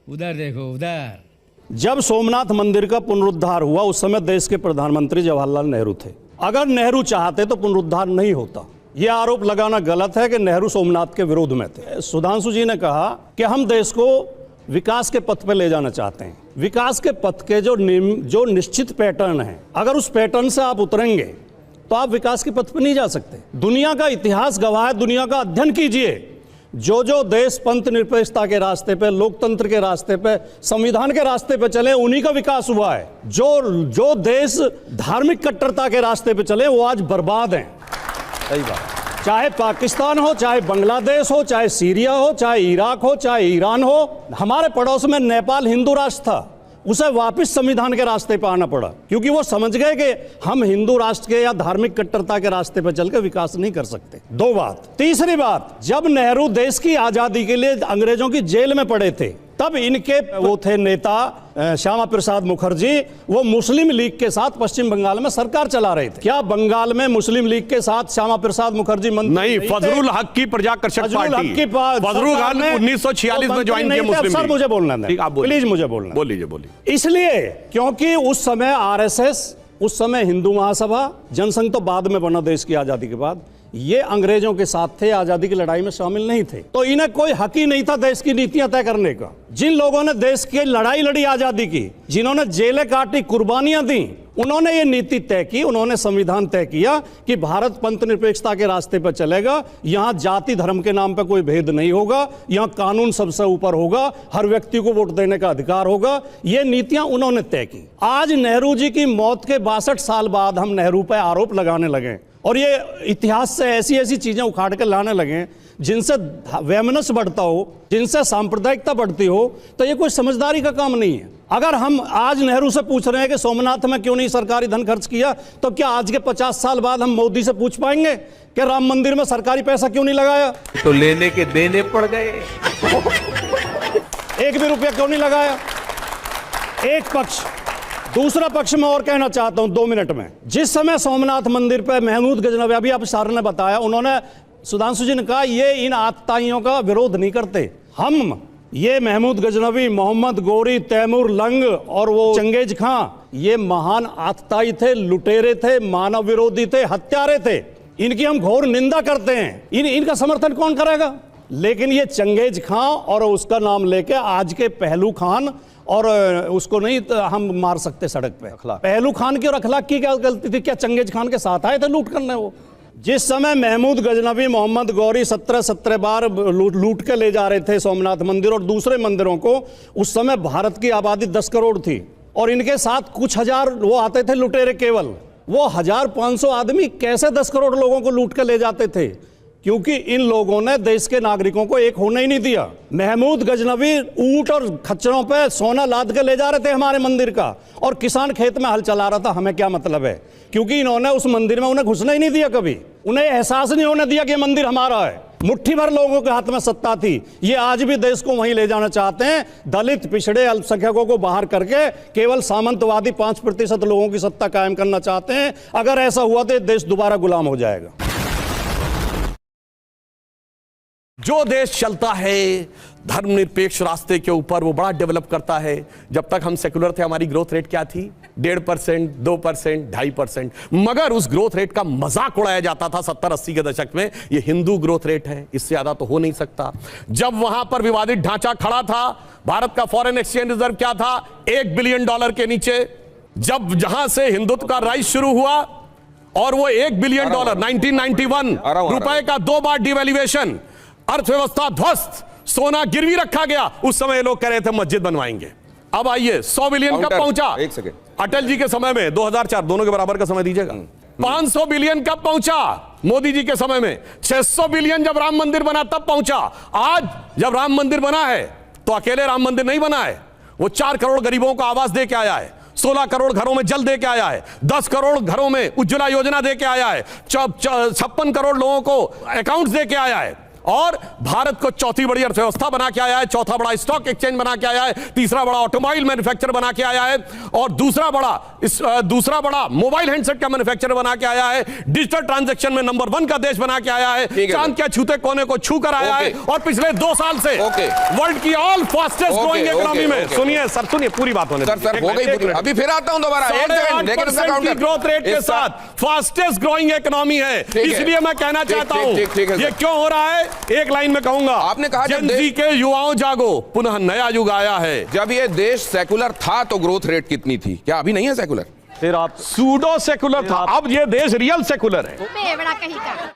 उधर देखो उधर। जब सोमनाथ मंदिर का पुनरुद्धार हुआ उस समय देश के प्रधानमंत्री जवाहरलाल नेहरू थे। अगर नेहरू चाहते तो पुनरुद्धार नहीं होता। यह आरोप लगाना गलत है कि नेहरू सोमनाथ के विरोध में थे। सुधांशु जी ने कहा कि हम देश को विकास के पथ पर ले जाना चाहते हैं। विकास के पथ के जो निश्चित पैटर्न है, अगर उस पैटर्न से आप उतरेंगे तो आप विकास के पथ पर नहीं जा सकते। दुनिया का इतिहास गवाह है, दुनिया का अध्ययन कीजिए। जो देश पंथ निरपेक्षता के रास्ते पे, लोकतंत्र के रास्ते पे, संविधान के रास्ते पे चले, उन्हीं का विकास हुआ है। जो देश धार्मिक कट्टरता के रास्ते पे चले वो आज बर्बाद हैं। सही बात। चाहे पाकिस्तान हो, चाहे बांग्लादेश हो, चाहे सीरिया हो, चाहे इराक हो, चाहे ईरान हो। हमारे पड़ोस में नेपाल हिंदू राष्ट्र था, उसे वापस संविधान के रास्ते पर आना पड़ा, क्योंकि वो समझ गए कि हम हिंदू राष्ट्र के या धार्मिक कट्टरता के रास्ते पर चलकर विकास नहीं कर सकते। दो बात। तीसरी बात, जब नेहरू देश की आजादी के लिए अंग्रेजों की जेल में पड़े थे, तब इनके वो थे नेता श्यामा प्रसाद मुखर्जी, वो मुस्लिम लीग के साथ पश्चिम बंगाल में सरकार चला रहे थे। क्या बंगाल में मुस्लिम लीग के साथ श्यामा प्रसाद मुखर्जी मंत्री नहीं? फजलुल हक की प्रजाकर्षक पार्टी, फजलुल हक 1946 में ज्वाइन किया मुस्लिम लीग। सर मुझे बोलना है, प्लीज मुझे बोलना। बोलिए। इसलिए क्योंकि उस समय आरएसएस, उस समय हिंदू महासभा, जनसंघ तो बाद में बना देश की आजादी के बाद, ये अंग्रेजों के साथ थे, आजादी की लड़ाई में शामिल नहीं थे। तो इन्हें कोई हक ही नहीं था देश की नीतियां तय करने का। जिन लोगों ने देश की लड़ाई लड़ी आजादी की, जिन्होंने जेलें काटी, कुर्बानियां दी, उन्होंने ये नीति तय की, उन्होंने संविधान तय किया कि भारत पंथ निरपेक्षता के रास्ते पर चलेगा। यहां जाति धर्म के नाम पर कोई भेद नहीं होगा, यहां कानून सबसे ऊपर होगा, हर व्यक्ति को वोट देने का अधिकार होगा। ये नीतियां उन्होंने तय की। आज नेहरू जी की मौत के 62 साल बाद हम नेहरू पर आरोप लगाने लगे और ये इतिहास से ऐसी ऐसी चीजें उखाड़ कर लाने लगे जिनसे वैमनस्य बढ़ता हो, जिनसे सांप्रदायिकता बढ़ती हो, तो ये कोई समझदारी का काम नहीं है। अगर हम आज नेहरू से पूछ रहे हैं कि सोमनाथ में क्यों नहीं सरकारी धन खर्च किया, तो क्या आज के 50 साल बाद हम मोदी से पूछ पाएंगे कि राम मंदिर में सरकारी पैसा क्यों नहीं लगाया? तो लेने के देने पड़ गए। एक भी रुपया क्यों नहीं लगाया? एक पक्ष। दूसरा पक्ष में और कहना चाहता हूं 2 मिनट में, जिस समय सोमनाथ मंदिर पर महमूद गजनवी, अभी आप सर ने बताया, उन्होंने, सुधांशु जी ने कहा ये इन आतताइयों का विरोध नहीं करते। हम ये महमूद गजनवी, मोहम्मद गोरी, तैमूर लंग और वो चंगेज खां, ये महान आतताई थे, लुटेरे थे, मानव विरोधी थे, हत्यारे थे। इनकी हम घोर निंदा करते हैं। इनका समर्थन कौन करेगा? लेकिन ये चंगेज खां और उसका नाम लेके आज के पहलू खान, और उसको नहीं हम मार सकते सड़क पे। पहलू खान की और अखलाक की क्या गलती थी? क्या चंगेज खान के साथ आए थे लूट करने? वो जिस समय महमूद गजनवी, मोहम्मद गौरी 17 बार लूट के ले जा रहे थे सोमनाथ मंदिर और दूसरे मंदिरों को, उस समय भारत की आबादी 10 करोड़ थी और इनके साथ कुछ हजार वो आते थे लुटेरे केवल। वो 1500 आदमी कैसे 10 करोड़ लोगों को लूट के ले जाते थे? क्योंकि इन लोगों ने देश के नागरिकों को एक होने ही नहीं दिया। महमूद गजनवी ऊंट और खच्चरों पे सोना लाद के ले जा रहे थे हमारे मंदिर का, और किसान खेत में हल चला रहा था। हमें क्या मतलब है? क्योंकि इन्होंने उस मंदिर में उन्हें घुसना ही नहीं दिया कभी। उन्हें एहसास नहीं होने दिया कि मंदिर हमारा है। मुट्ठी भर लोगों के हाथ में सत्ता थी। ये आज भी देश को वहीं ले जाना चाहते हैं। दलित, पिछड़े, अल्पसंख्यकों को बाहर करके केवल सामंतवादी 5% लोगों की सत्ता कायम करना चाहते हैं। अगर ऐसा हुआ तो देश दोबारा गुलाम हो जाएगा। जो देश चलता है धर्मनिरपेक्ष रास्ते के ऊपर, वो बड़ा डेवलप करता है। जब तक हम सेकुलर थे, हमारी ग्रोथ रेट क्या थी? 1.5%, 2%, 2.5%। मगर उस ग्रोथ रेट का मजाक उड़ाया जाता था 70-80 के दशक में। ये हिंदू ग्रोथ रेट है, इससे ज्यादा तो हो नहीं सकता। जब वहां पर विवादित ढांचा खड़ा था, भारत का फॉरेन एक्सचेंज रिजर्व क्या था? $1 बिलियन के नीचे। जब जहां से हिंदुत्व का राइज शुरू हुआ और वो $1 बिलियन 1991 रुपए का 2 बार डिवैल्यूएशन, अर्थव्यवस्था ध्वस्त, सोना गिरवी रखा गया। उस समय लोग कह रहे थे मस्जिद बनवाएंगे। अब आइए 100 बिलियन कब पहुंचा? एक सेकंड। अटल जी के समय में 2004, दोनों के बराबर का समय दीजिएगा। 500 बिलियन कब पहुंचा? मोदी जी के समय में। 600 बिलियन जब राम मंदिर बना तब पहुंचा। आज जब राम मंदिर बना है तो अकेले राम मंदिर नहीं बना है, वो 4 करोड़ गरीबों को आवास दे के आया है, 16 करोड़ घरों में जल दे के आया है, 10 करोड़ घरों में उज्ज्वला योजना दे के आया है, 56 करोड़ लोगों को अकाउंट्स दे के आया है। और भारत को चौथी बड़ी अर्थव्यवस्था बना के आया है, चौथा बड़ा स्टॉक एक्सचेंज बना के आया है, तीसरा बड़ा ऑटोमोबाइल मैन्युफैक्चर बना के आया है, और दूसरा बड़ा मोबाइल हैंडसेट का मैन्युफैक्चर बना के आया है, डिजिटल ट्रांजैक्शन में नंबर 1 का देश बना के आया है, चांद के छूते कोने को छू कर आया है, और पिछले 2 साल से वर्ल्ड की ऑल फास्टेस्ट ग्रोइंग इकोनॉमी में। सुनिए सर, सुनिए, पूरी बात होने सर हो गई। अभी फिर आता हूं दोबारा। 8% ग्रोथ रेट के साथ फास्टेस्ट ग्रोइंग इकोनॉमी है। इसलिए मैं कहना चाहता हूं ये क्यों हो रहा है, एक लाइन में कहूंगा, आपने कहा जन जी के युवाओं जागो, पुनः नया युग आया है। जब ये देश सेकुलर था तो ग्रोथ रेट कितनी थी? क्या अभी नहीं है सेकुलर? फिर आप सूडो सेकुलर था, अब ये देश रियल सेकुलर है। बेवड़ा कहीं का।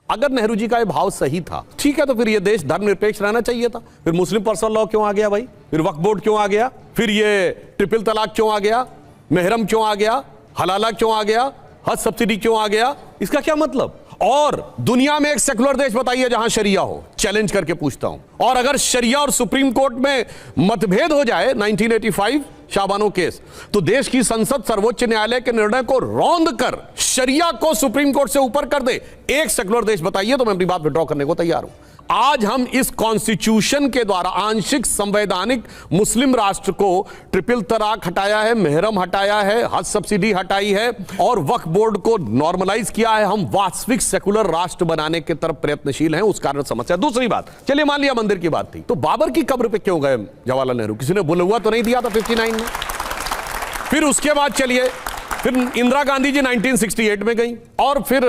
अगर नेहरू जी का ये भाव सही था, ठीक है, तो फिर ये देश धर्मनिरपेक्ष रहना चाहिए था। फिर मुस्लिम पर्सनल लॉ क्यों आ गया भाई? फिर वक्फ बोर्ड क्यों आ गया? फिर ये ट्रिपल तलाक क्यों आ गया? मेहरम क्यों आ गया? हलाला क्यों आ गया? हज सब्सिडी क्यों आ गया? इसका क्या मतलब? और दुनिया में एक सेकुलर देश बताइए जहां शरिया हो, चैलेंज करके पूछता हूं। और अगर शरिया और सुप्रीम कोर्ट में मतभेद हो जाए, 1985 शाबानो केस, तो देश की संसद सर्वोच्च न्यायालय के निर्णय को रौंद कर शरिया को सुप्रीम कोर्ट से ऊपर कर दे। एक सेकुलर देश बताइए तो मैं अपनी बात विड्रॉ करने को तैयार हूं। आज हम इस कॉन्स्टिट्यूशन के द्वारा आंशिक संवैधानिक मुस्लिम राष्ट्र को ट्रिपल तलाक हटाया है, मेहरम हटाया है, हज सब्सिडी हटाई है, और वक्फ बोर्ड को नॉर्मलाइज किया है। हम वास्तविक सेकुलर राष्ट्र बनाने की तरफ प्रयत्नशील हैं, उस कारण समस्या। दूसरी बात, चलिए मान लिया मंदिर की बात थी, तो बाबर की कब्र पे क्यों गए जवाहरलाल नेहरू? किसी ने बुलवा तो नहीं दिया था 59 में? फिर उसके बाद चलिए, फिर इंदिरा गांधी जी 1968 में गई, और फिर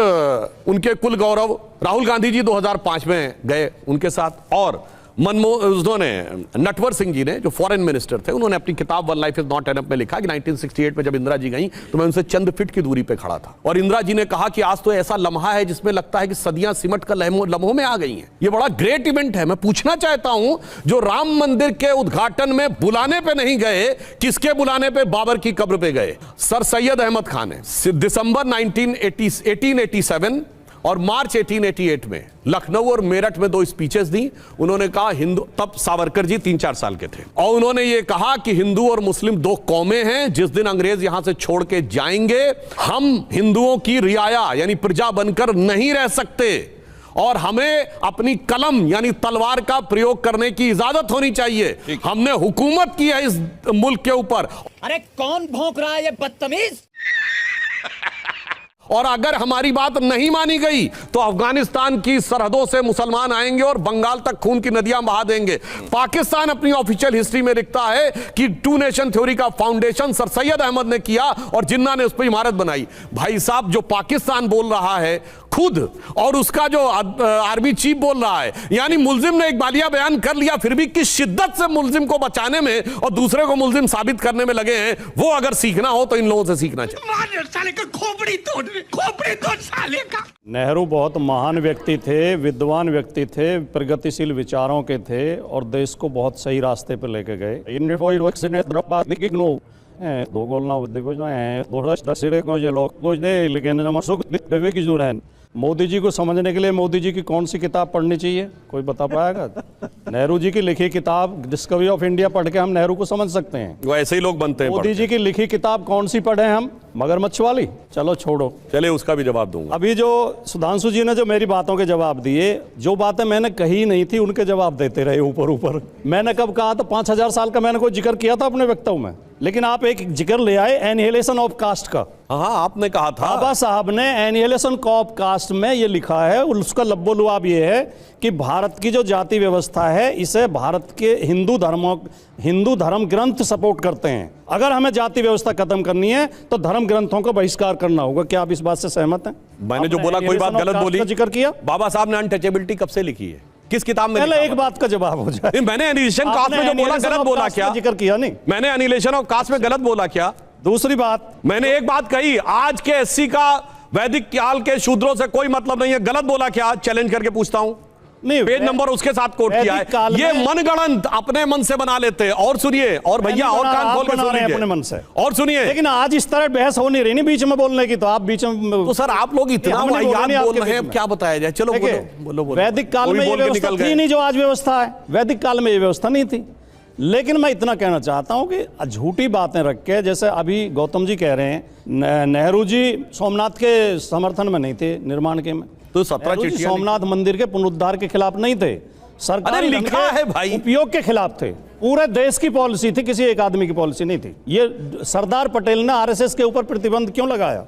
उनके कुल गौरव राहुल गांधी जी 2005 में गए उनके साथ, और उन्होंने नटवर सिंह जी ने जो फॉरेन मिनिस्टर थे, उन्होंने अपनी किताब one life is not enough में लिखा कि 1968 में जब इंदिरा जी गई तो मैं उनसे चंद फीट की दूरी पे खड़ा था, और इंदिरा जी ने कहा कि आज तो ऐसा लम्हा है जिसमें लगता है कि सदियां सिमट कर लम्हों में आ गई हैं। ये बड़ा ग्रेट इवेंट है। मैं पूछना चाहता हूं, जो राम मंदिर के उद्घाटन में बुलाने पे नहीं गए, किसके बुलाने पे? बाबर की कब्र पे गए। सर सैयद अहमद खान ने दिसंबर 1887 और मार्च 1888 में लखनऊ और मेरठ में 2 स्पीचेस दी। उन्होंने कहा हिंदू, तब सावरकर जी 3-4 साल के थे, और उन्होंने ये कहा कि हिंदू और मुस्लिम 2 कौमें हैं। जिस दिन अंग्रेज यहां से छोड़ के जाएंगे, हम हिंदुओं की रियाया यानी प्रजा बनकर नहीं रह सकते, और हमें अपनी कलम यानी तलवार का प्रयोग करने की इजाजत होनी चाहिए। हमने हुकूमत की है इस मुल्क के ऊपर। अरे कौन भौंक रहा है ये बदतमीज? और अगर हमारी बात नहीं मानी गई तो अफगानिस्तान की सरहदों से मुसलमान आएंगे और बंगाल तक खून की नदियां बहा देंगे। पाकिस्तान अपनी ऑफिशियल हिस्ट्री में लिखता है कि 2 नेशन थ्योरी का फाउंडेशन सर सैयद अहमद ने किया और जिन्ना ने उस पर इमारत बनाई। भाई साहब, जो पाकिस्तान बोल रहा है खुद, और उसका जो आर्मी चीफ बोल रहा है, यानी मुल्जिम ने एक बालिया बयान कर लिया, फिर भी किस शिद्दत से मुल्जिम को बचाने में और दूसरे को मुल्जिम साबित करने में लगे हैं, वो अगर सीखना हो तो इन लोगों से सीखना चाहिए। साले का खोपड़ी तोड़ साले का। नेहरू बहुत महान व्यक्ति थे, विद्वान व्यक्ति थे, प्रगतिशील विचारों के थे, और देश को बहुत सही रास्ते पर लेके गए। लेकिन मोदी जी को समझने के लिए मोदी जी की कौन सी किताब पढ़नी चाहिए, कोई बता पाएगा? नेहरू जी की लिखी किताब डिस्कवरी ऑफ इंडिया पढ़ के हम नेहरू को समझ सकते हैं। वो ऐसे ही लोग बनते हैं। मोदी जी की लिखी किताब कौन सी पढ़े हम? मगरमच्छ वाली? चलो छोड़ो, चले उसका भी जवाब दूंगा। अभी जो सुधांशु जी ने जो मेरी बातों के जवाब दिए, जो बातें मैंने कही नहीं थी उनके जवाब देते रहे ऊपर ऊपर। मैंने कब कहा था? 5000 साल का मैंने कोई जिक्र किया था अपने वक्तव्य में, लेकिन आप एक जिक्र ले आए एनिहिलेशन ऑफ कास्ट का। हाँ, आपने कहा था। बाबा साहब ने एनिहिलेशन ऑफ कास्ट में ये लिखा है, उसका लब्बो-लुआब ये है कि भारत की जो जाति व्यवस्था है, इसे भारत के हिंदू धर्म ग्रंथ सपोर्ट करते हैं। अगर हमें जाति व्यवस्था खत्म करनी है तो धर्म ग्रंथों का बहिष्कार करना होगा। क्या आप इस बात से सहमत हैं? मैंने जो बोला कोई बात गलत बोली? जिक्र किया बाबा साहब ने अनटचेबिलिटी कब से लिखी है, किस किताब में? पहले एक बात का जवाब हो जाए। मैंने एनिहिलेशन कास्ट में जो बोला गलत बोला क्या? जिक्र किया नहीं मैंने एनिहिलेशन ऑफ कास्ट में गलत बोला क्या? दूसरी बात, मैंने एक बात कही, आज के एससी का वैदिक काल के शूद्रों से कोई मतलब नहीं है, गलत बोला क्या? चैलेंज करके पूछता हूं। नहीं, पेज नंबर उसके साथ कोट किया है। ये मनगढ़ंत अपने मन से बना लेते हैं। और सुनिए, और भैया और कान खोल के सुनिए अपने मन से, और सुनिए। लेकिन आज इस तरह बहस हो नहीं रही, बीच में बोलने की, तो आप बीच में तो सर आप लोग इतना वाहियात बोल रहे हैं, क्या बताया जाए? चलो बोलो। वैदिक काल में ये व्यवस्था थी नहीं जो आज व्यवस्था है। वैदिक काल में ये व्यवस्था नहीं थी। लेकिन मैं इतना कहना चाहता हूं कि झूठी बातें रख के, जैसे अभी गौतम जी कह रहे हैं नेहरू जी सोमनाथ के समर्थन में नहीं थे निर्माण के में, तो 17 नेहरू जी चिट्ठियां सोमनाथ मंदिर के पुनरुद्धार के खिलाफ नहीं थे, सरकारी अरे लिखा है भाई। उपयोग के खिलाफ थे। पूरे देश की पॉलिसी थी, किसी एक आदमी की पॉलिसी नहीं थी। ये सरदार पटेल ने आरएसएस के ऊपर प्रतिबंध क्यों लगाया?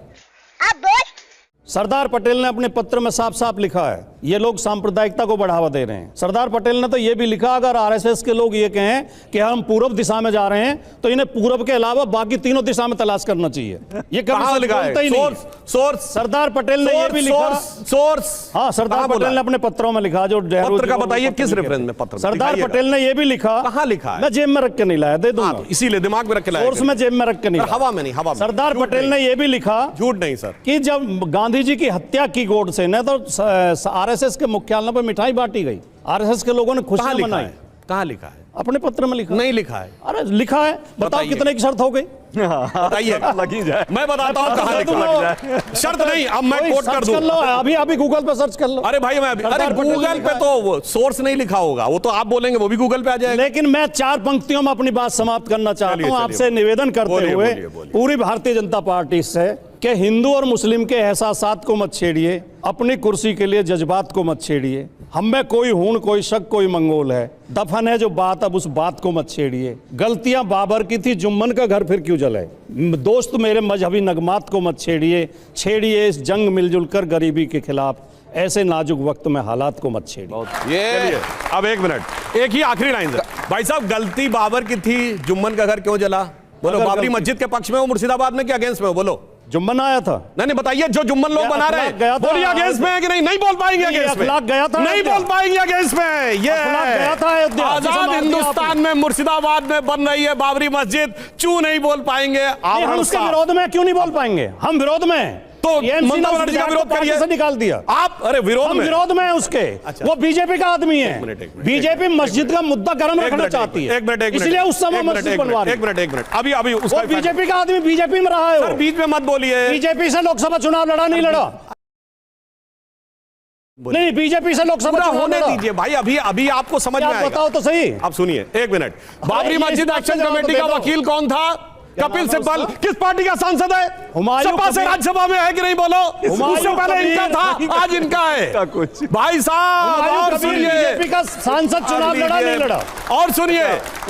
सरदार पटेल ने अपने पत्र में साफ साफ लिखा है, ये लोग सांप्रदायिकता को बढ़ावा दे रहे हैं। सरदार पटेल ने तो ये भी लिखा, अगर आरएसएस के लोग ये कहें कि हम पूर्व दिशा में जा रहे हैं तो इन्हें पूर्व के अलावा बाकी तीनों दिशा में तलाश करना चाहिए। ये कभी लिखा है? बोलता ही नहीं। सोर्स सरदार पटेल ने ये भी लिखा। सोर्स हाँ, सरदार पटेल ने अपने पत्रों में लिखा, जो पत्र का बताइए किस रेफरेंस में पत्र? सरदार पटेल ने ये भी लिखा। कहाँ लिखा है? मैं जेब में रख के नहीं लाया, दे दूंगा। इसीलिए दिमाग में रख के लाया। सोर्स में जेब में रख के नहीं, हवा में नहीं, हवा में। सरदार पटेल ने ये भी लिखा, झूठ नहीं सर, कि जब गांधी जी की हत्या की गोडसे ने तो आरएसएस के मुख्यालय पर मिठाई बांटी गई, आरएसएस के लोगों ने खुशियां मनाई। कहाँ लिखा है? अपने पत्र में लिखा नहीं लिखा है। अरे लिखा है, बताओ कितने की शर्त हो गई? बताइए, लगी जाए। मैं बताता हूँ कहाँ लिखा है। शर्त नहीं, अब मैं कोट कर दूं। कर लो, अभी गूगल पे सर्च कर लो। अरे भाई मैं अरे गूगल पे तो वो सोर्स नहीं लिखा होगा, वो तो आप बोलेंगे वो भी गूगल पे आ जाएगा। लेकिन मैं 4 पंक्तियों में अपनी बात समाप्त करना चाहता हूँ, आपसे निवेदन करते हुए पूरी भारतीय जनता पार्टी से कि हिंदू और मुस्लिम के एहसासात को मत छेड़िए, अपनी कुर्सी के लिए जज्बात को मत छेड़िए। हम में कोई हूण, कोई शक, कोई मंगोल है, दफन है जो बात, अब उस बात को मत छेड़िए। गलतियां बाबर की थी, जुम्मन का घर फिर क्यों जले? दोस्त मेरे मजहबी नगमात को मत छेड़िए इस जंग मिलजुल कर गरीबी के खिलाफ, ऐसे नाजुक वक्त में हालात को मत छेड़िए। ये अब 1 मिनट, एक ही आखिरी लाइन है भाई साहब। गलती बाबर की थी, जुम्मन का घर क्यों जला? बोलो। बाबरी मस्जिद के पक्ष में हो, मुर्शिदाबाद में, क्या अगेंस्ट में हो? बोलो। जुम्मन आया था? नहीं बताइए, जो जुम्मन लोग बना रहे हैं, बोलिए अगेंस्ट में है कि नहीं? नहीं बोल पाएंगे अगेंस्ट में, गया था, नहीं बोल पाएंगे अगेंस्ट में। ये गया था आजाद हिंदुस्तान में मुर्शिदाबाद में बन रही है बाबरी मस्जिद, क्यों नहीं बोल पाएंगे? हम उसके विरोध में क्यों नहीं बोल पाएंगे? हम विरोध में तो ममता बनर्जी का विरोध करिए, से निकाल दिया आप। अरे विरोध में, विरोध में उसके। अच्छा। वो बीजेपी का आदमी है, बीजेपी मस्जिद का मुद्दा गर्म रखना चाहती है, इसलिए उस समय मस्जिद बनवा रही है। एक मिनट अभी उसका बीजेपी का आदमी बीजेपी में रहा है। बीच में मत बोलिए। बीजेपी से लोकसभा चुनाव लड़ा नहीं लड़ा? नहीं, बीजेपी से लोकसभा होने दीजिए भाई, अभी आपको समझ में आएगा। बताओ तो सही। आप सुनिए 1 मिनट। बाबरी मस्जिद एक्शन कमेटी का वकील कौन था? कपिल सिब्बल। किस पार्टी का सांसद है? सपा से राज्यसभा में है कि नहीं? बोलो। उससे पहले इनका था, आज इनका है। कुछ भाई साहब, और सुनिए, बीजेपी का सांसद चुनाव लड़ा नहीं लड़ा? और सुनिए,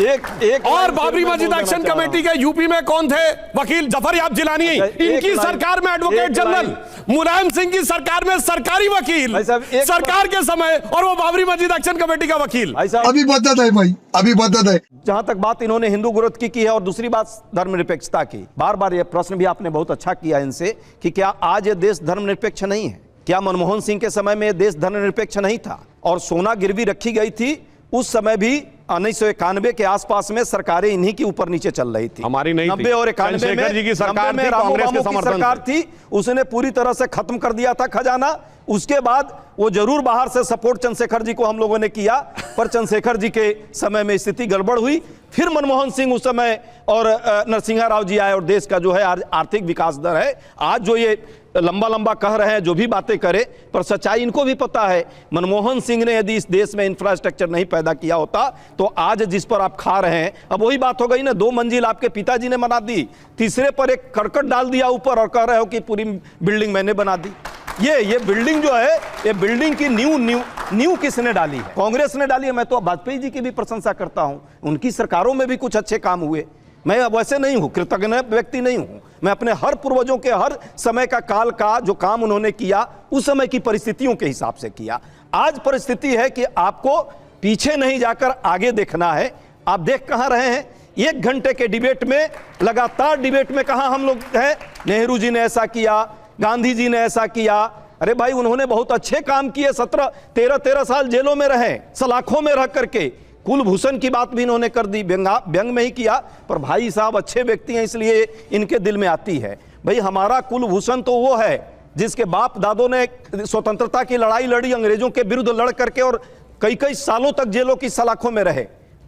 एक और बाबरी मस्जिद एक्शन कमेटी के यूपी में कौन थे वकील? जफर याब जिलानी। इनकी सरकार में एडवोकेट जनरल, मुलायम सिंह की सरकार में सरकारी वकील सरकार के समय, और वो बाबरी मस्जिद एक्शन कमेटी का वकील। अभी बदत है भाई, अभी बदत है। जहां तक बात इन्होंने हिंदू विरोध की है, और दूसरी बात धर्मनिरपेक्षता की, बार बार यह प्रश्न भी आपने बहुत अच्छा किया इनसे कि क्या आज ये देश धर्मनिरपेक्ष नहीं है? क्या मनमोहन सिंह के समय में यह देश धर्मनिरपेक्ष नहीं था? और सोना गिरवी रखी गई थी उस समय भी 1991 के आसपास में सरकारें इन्हीं की ऊपर नीचे चल रही थी। हमारी नहीं 90 और 91 में जी की सरकार थी, कांग्रेस की सरकार थी, उसने पूरी तरह से खत्म कर दिया था खजाना। उसके बाद वो जरूर बाहर से सपोर्ट चंद्रशेखर जी को हम लोगों ने किया, पर चंद्रशेखर जी के समय में स्थिति गड़बड़ हुई। फिर मनमोहन सिंह उस समय और नरसिंहा राव जी आए, और देश का जो है आर्थिक विकास दर है आज जो ये लंबा लंबा कह रहे हैं, जो भी बातें करे, पर सच्चाई इनको भी पता है। मनमोहन सिंह ने यदि इस देश में इंफ्रास्ट्रक्चर नहीं पैदा किया होता तो आज जिस पर आप खा रहे हैं, अब वही बात हो गई ना, 2 मंजिल आपके पिताजी ने बना दी, तीसरे पर एक करकट डाल दिया ऊपर और कह रहे हो कि पूरी बिल्डिंग मैंने बना दी। ये बिल्डिंग जो है, ये बिल्डिंग की न्यू किसने डाली है? कांग्रेस ने डाली है। मैं तो वाजपेयी जी की भी प्रशंसा करता हूं, उनकी सरकारों में भी कुछ अच्छे काम हुए। मैं अब वैसे नहीं हूं, कृतज्ञ व्यक्ति नहीं हूं। मैं अपने हर पूर्वजों के हर समय का काल का जो काम उन्होंने किया, उस समय की परिस्थितियों के हिसाब से किया। आज परिस्थिति है कि आपको पीछे नहीं जाकर आगे देखना है। आप देख कहां रहे हैं? 1 घंटे के डिबेट में, लगातार डिबेट में कहां हम लोग हैं? नेहरू जी ने ऐसा किया, गांधी जी ने ऐसा किया। अरे भाई, उन्होंने बहुत अच्छे काम किए, 13 साल जेलों में रहे, सलाखों में रह करके। कुलभूषण की बात भी इन्होंने कर दी, व्यंग में ही किया, पर भाई साहब अच्छे व्यक्ति हैं इसलिए इनके दिल में आती है। भाई हमारा कुलभूषण तो वो है जिसके बाप दादों ने स्वतंत्रता की लड़ाई लड़ी, अंग्रेजों के विरुद्ध लड़ करके, और कई सालों तक जेलों की सलाखों में रहे।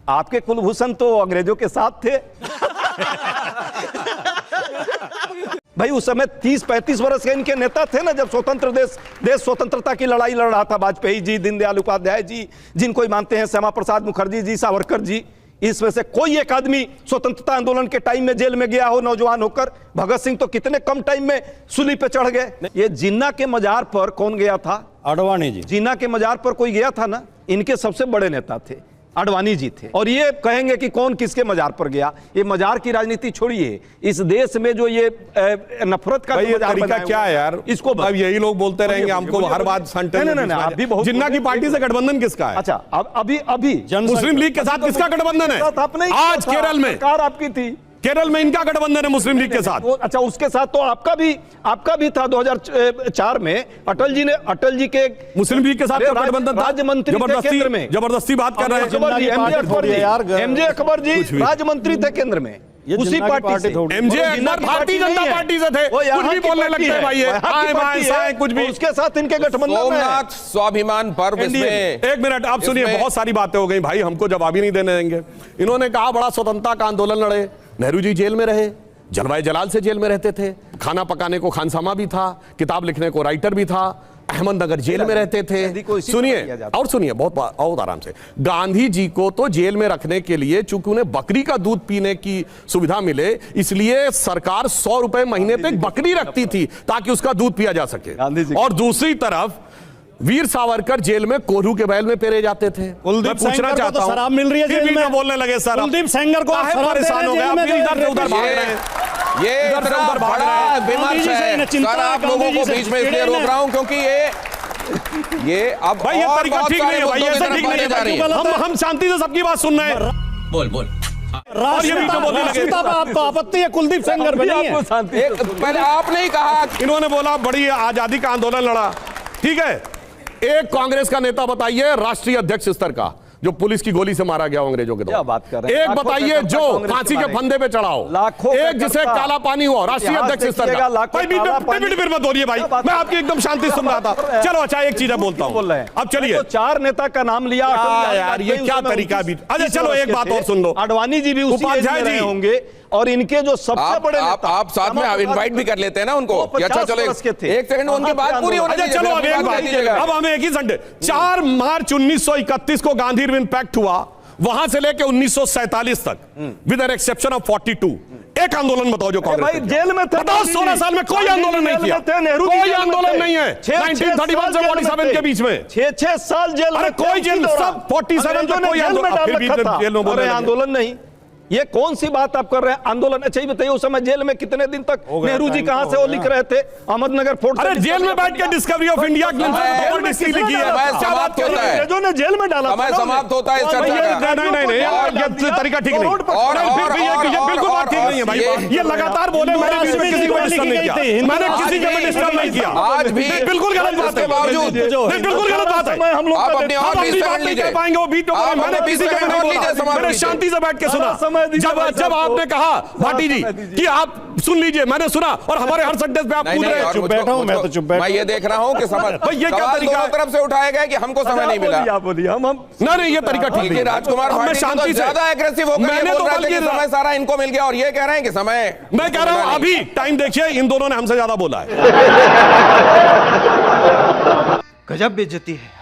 आपके कुलभूषण तो अंग्रेजों के साथ थे। भाई उस समय 30-35 वर्ष के इनके नेता थे ना, जब स्वतंत्र देश स्वतंत्रता की लड़ाई लड़ रहा था। वाजपेयी जी, दीनदयाल उपाध्याय जी, जिनको मानते हैं, श्यामा प्रसाद मुखर्जी जी, सावरकर जी, इसमें से कोई एक आदमी स्वतंत्रता आंदोलन के टाइम में जेल में गया हो नौजवान होकर? भगत सिंह तो कितने कम टाइम में सूली पे चढ़ गए। ये जिन्ना के मजार पर कौन गया था? आडवाणी जी। जिन्ना के मजार पर कोई गया था ना? इनके सबसे बड़े नेता थे, आडवाणी जी थे। और ये कहेंगे कि कौन किसके मजार पर गया? ये मजार की राजनीति छोड़िए, इस देश में जो ये नफरत का ये तरीका क्या है यार? इसको अब यही लोग बोलते रहेंगे हमको हर बात जिन्ना की पार्टी से गठबंधन किसका है? अच्छा, अब अभी मुस्लिम लीग के साथ किसका गठबंधन है? आज केरल में सरकार आपकी थी, केरल में इनका गठबंधन है मुस्लिम लीग के साथ। अच्छा, उसके साथ तो आपका भी था 2004 में। अटल जी के मुस्लिम लीग के साथ गठबंधन था। राज्य मंत्री थे केंद्र में। जबरदस्ती बात कर रहे हैं। एमजे अकबर जी राज्य मंत्री थे केंद्र में, उसी पार्टी से। एमजे अकबर भारतीय जनता पार्टी से थे, कुछ भी बोलने लगते हैं भाई, आए कुछ भी। उसके साथ इनके गठबंधन में सोमनाथ स्वाभिमान पर्व इसमें। एक मिनट आप सुनिए, बहुत सारी बातें हो गई भाई, हमको जवाब ही नहीं देने देंगे। इन्होंने कहा बड़ा स्वतंत्रता का आंदोलन लड़े, नेहरू जी जेल में रहे, जलवायु जलाल से जेल में रहते थे, खाना पकाने को खानसामा भी था, किताब लिखने को राइटर भी था, अहमदनगर जेल में रहते थे। सुनिए और सुनिए बहुत आराम से। गांधी जी को तो जेल में रखने के लिए चूंकि उन्हें बकरी का दूध पीने की सुविधा मिले, इसलिए सरकार 100 रुपए महीने पे एक बकरी रखती थी ताकि उसका दूध पिया जा सके। और दूसरी तरफ वीर सावरकर जेल में कोल्हू के बैल में पेरे जाते थे। कुलदीप सेंगर को तो शराब मिल रही है जेल में, बोलने लगे सर। कुलदीप सेंगर को परेशान हो गए, इधर से उधर भाग रहे हैं, ये इतना बड़ा विमर्श है सर, आप लोगों को बीच में इसलिए रोक रहा हूं क्योंकि ये अब भाई ये तरीका ठीक नहीं है भाई, ऐसा ठीक नहीं है। हम शांति से सबकी बात सुन रहे हैं। बोल राष्ट्रपिता पे आपको आपत्ति है? कुलदीप सेंगर पे नहीं है। पहले आपने ही कहा, इन्होंने बोला बड़ी आजादी का आंदोलन लड़ा, ठीक है। एक कांग्रेस का नेता बताइए राष्ट्रीय अध्यक्ष स्तर का जो पुलिस की गोली से मारा गया अंग्रेजों के क्या बात कर रहे हैं? एक बताइए जो फांसी के फंदे पे चढ़ाओ, एक जिसे काला पानी हुआ, राष्ट्रीय अध्यक्ष स्तर का। भाई फिर मत बोलिए भाई, मैं आपकी एकदम शांति सुन रहा था। चलो अच्छा एक चीज बोलता हूं, अब चलिए। 4 नेता का नाम लिया यार, ये क्या तरीका भी। अच्छा चलो एक बात और सुन लो, आडवाणी जी भी उपाध्याय जी होंगे और इनके जो सबसे बड़े आप साथ में इनवाइट भी कर लेते हैं ना उनको। अच्छा चलो एक सेकंड उनकी बात पूरी होने दीजिए। चलो अब हमें एक ही संडे 4 मार्च 1931 को गांधी रिवर पैक्ट हुआ, वहां से लेके 1947 तक विद एन एक्सेप्शन ऑफ 42 एक आंदोलन बताओ जो कांग्रेस भाई जेल में थे। बताओ 16 साल में कोई आंदोलन नहीं किया, कोई आंदोलन नहीं है। 1931 से 47 के बीच में 6 साल जेल में, कोई जेल सब 47 में कोई आंदोलन नहीं। ये कौन सी बात आप कर रहे हैं? आंदोलन अच्छा ही बताइए, उस समय जेल में कितने दिन तक नेहरू जी कहां से वो लिख रहे थे? अहमदनगर फोर्ट। अरे जेल में बैठ के डिस्कवरी ऑफ इंडिया लिखी है। समाप्त होता है, जो ने जेल में डाला, समय समाप्त होता है इस चर्चा का। नहीं ये तरीका ठीक नहीं, ये बिल्कुल बात ठीक नहीं है भाई। ये लगातार बोले, मैंने किसी को डिस्टर्ब नहीं किया, मैंने किसी को डिस्टर्ब नहीं किया। आज भी बिल्कुल गलत बात है, बावजूद बिल्कुल गलत बात है। हम लोग अपनी और बात नहीं कर पाएंगे, वो बीट मैंने किसी को नहीं बोला, मैंने शांति से बैठ के सुना। जब आपने कहा भाटी जी कि आप सुन लीजिए, मैंने सुना और हमारे हर सेंटेंस पे आप कूद रहे हैं। चुप बैठा हूं मैं तो चुप बैठा। मैं ये देख रहा हूं कि समझ ये क्या तरीका है? तरफ से उठाया गया कि हमको समय नहीं मिला। नहीं ये तरीका ठीक नहीं। राजकुमार मैं शांति से ज्यादा एग्रेसिव होकर मैंने तो बल्कि समय सारा इनको मिल गया और ये कह रहे हैं कि समय। मैं कह रहा हूं अभी टाइम देखिए, इन दोनों ने हमसे ज्यादा बोला है। गजब बेइज्जती है।